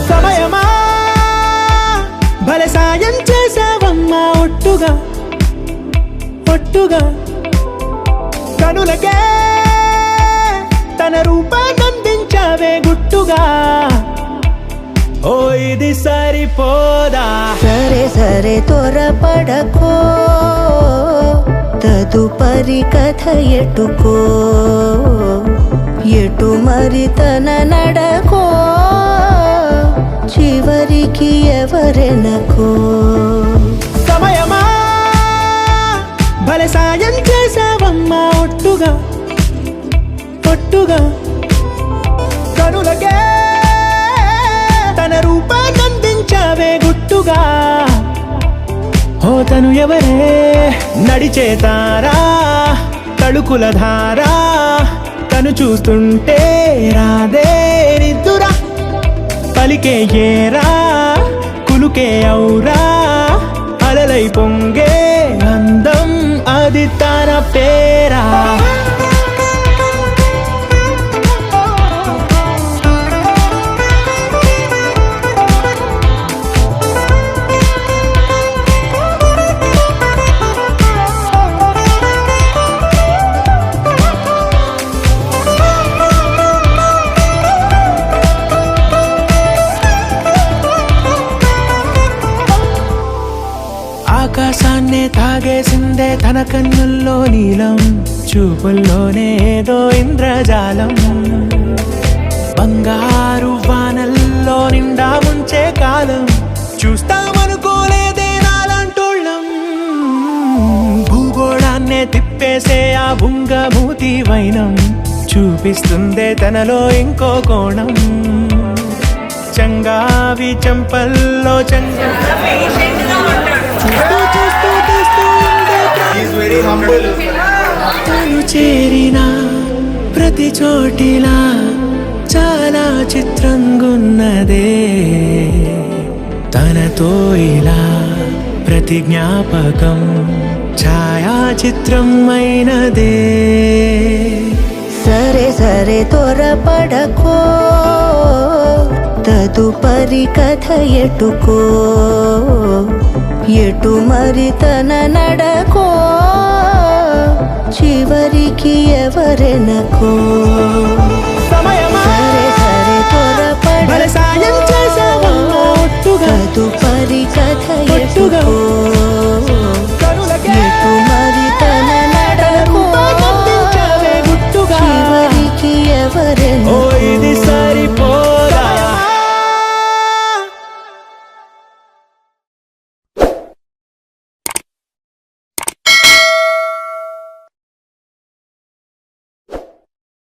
సమయమా భలే సాయం చేసావమ్మా ఒట్టుగా ఒట్టుగా కనులకే తన రూపాన్నందించావే గుట్టుగా ఓ ఇది సరిపోదా సరే సరే త్వరపడకో తదుపరి కథ ఎటుకో ఎటు మరి తన నడకో చివరికి ఎవరెనకో సమయమా భలే సాయం చేసావమ్మా ఒట్టుగా ఒట్టుగా కనులకే తన రూపాన్నందించావే గుట్టుగా ఓ తను ఎవరే నడిచే తారా తళుకుల ధారా తను చూస్తుంటే రాదే నిద్దురా పలికే ఏరా కులుకే ఔరా అలలై పొంగే అందం అది తన పేరా ఆకాశాన్నే తాగేసిందే తన కన్నుల్లో నీలం చూపుల్లోనే ఏదో ఇంద్రజాలం బంగారు వానల్లో నిండా ముంచే కాలం చూస్తామనుకోలేదే నాలాంటోళ్ళం భూగోళాన్నే తిప్పేసే ఆ బుంగమూతి వైనం చూపిస్తుందే తనలో ఇంకో కోణం చంగావి చంపల్లో తను చేరిన ప్రతి చోటిలా చాలా చిత్రంగున్నదే తనతో ఇలా ప్రతి జ్ఞాపకం ఛాయాచిత్రం అయినదే సరే సరే త్వరపడకో తదుపరి కథ ఎటుకో ఎటు మరి తన నడకో చివరికి ఎవరెనకో సమయమా సరే సరే భలే సాయం చేసావమ్మా ఒట్టుగా తదుపరి కథ ఒట్టుగా ఎటుకో కనులకే ఎటు మరి తన నడకో రూపాన్నందించావే గుట్టుగా చివరికి ఎవరెనకో